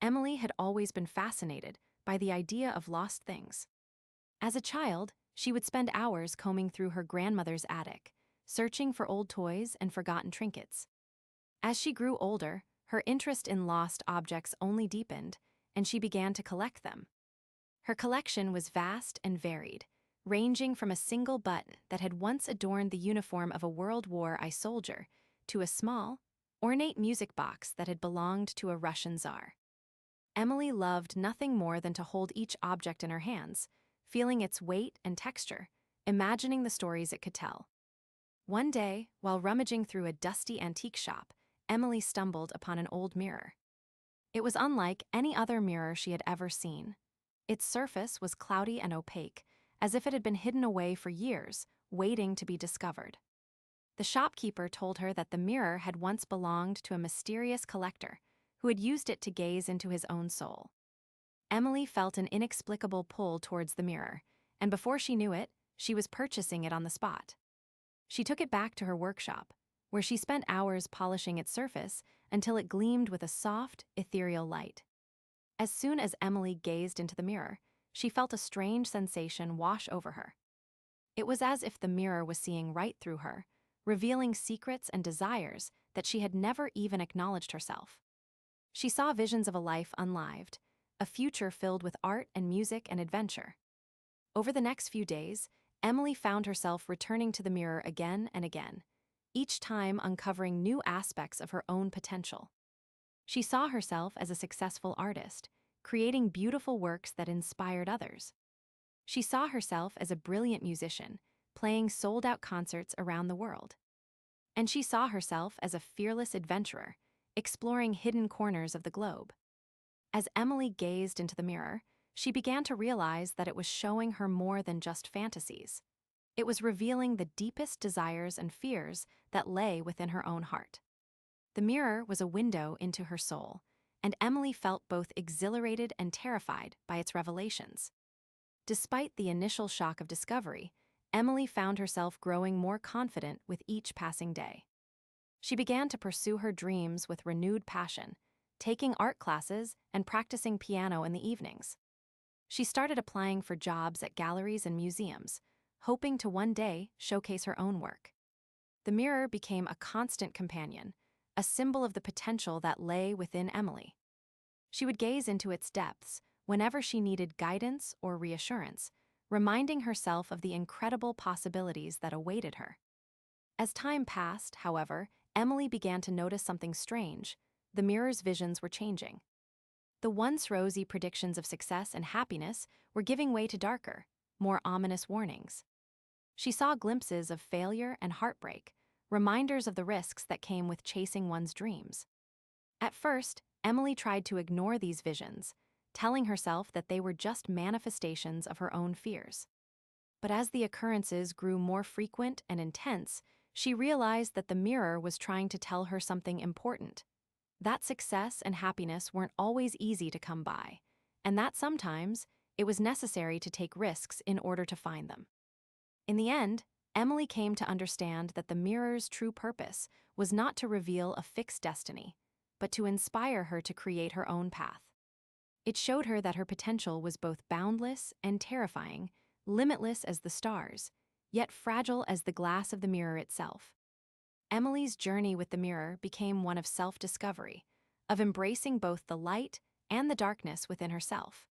Emily had always been fascinated by the idea of lost things. As a child, she would spend hours combing through her grandmother's attic, searching for old toys and forgotten trinkets. As she grew older, her interest in lost objects only deepened, and she began to collect them. Her collection was vast and varied, ranging from a single button that had once adorned the uniform of a World War I soldier to a small, ornate music box that had belonged to a Russian czar. Emily loved nothing more than to hold each object in her hands, feeling its weight and texture, imagining the stories it could tell. One day, while rummaging through a dusty antique shop, Emily stumbled upon an old mirror. It was unlike any other mirror she had ever seen. Its surface was cloudy and opaque, as if it had been hidden away for years, waiting to be discovered. The shopkeeper told her that the mirror had once belonged to a mysterious collector who had used it to gaze into his own soul. Emily felt an inexplicable pull towards the mirror, and before she knew it, she was purchasing it on the spot. She took it back to her workshop, where she spent hours polishing its surface until it gleamed with a soft, ethereal light. As soon as Emily gazed into the mirror, she felt a strange sensation wash over her. It was as if the mirror was seeing right through her, revealing secrets and desires that she had never even acknowledged herself. She saw visions of a life unlived, a future filled with art and music and adventure. Over the next few days, Emily found herself returning to the mirror again and again, each time uncovering new aspects of her own potential. She saw herself as a successful artist, creating beautiful works that inspired others. She saw herself as a brilliant musician, playing sold-out concerts around the world. And she saw herself as a fearless adventurer, exploring hidden corners of the globe. As Emily gazed into the mirror, she began to realize that it was showing her more than just fantasies. It was revealing the deepest desires and fears that lay within her own heart. The mirror was a window into her soul, and Emily felt both exhilarated and terrified by its revelations. Despite the initial shock of discovery, Emily found herself growing more confident with each passing day. She began to pursue her dreams with renewed passion, taking art classes and practicing piano in the evenings. She started applying for jobs at galleries and museums, hoping to one day showcase her own work. The mirror became a constant companion, a symbol of the potential that lay within Emily. She would gaze into its depths whenever she needed guidance or reassurance, reminding herself of the incredible possibilities that awaited her. As time passed, however, Emily began to notice something strange. The mirror's visions were changing. The once rosy predictions of success and happiness were giving way to darker, more ominous warnings. She saw glimpses of failure and heartbreak, reminders of the risks that came with chasing one's dreams. At first, Emily tried to ignore these visions, telling herself that they were just manifestations of her own fears. But as the occurrences grew more frequent and intense, she realized that the mirror was trying to tell her something important. That success and happiness weren't always easy to come by, and that sometimes it was necessary to take risks in order to find them. In the end, Emily came to understand that the mirror's true purpose was not to reveal a fixed destiny, but to inspire her to create her own path. It showed her that her potential was both boundless and terrifying, limitless as the stars, yet fragile as the glass of the mirror itself. Emily's journey with the mirror became one of self-discovery, of embracing both the light and the darkness within herself.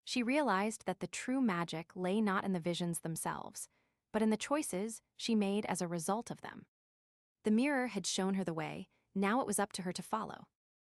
She realized that the true magic lay not in the visions themselves, but in the choices she made as a result of them. The mirror had shown her the way, now it was up to her to follow.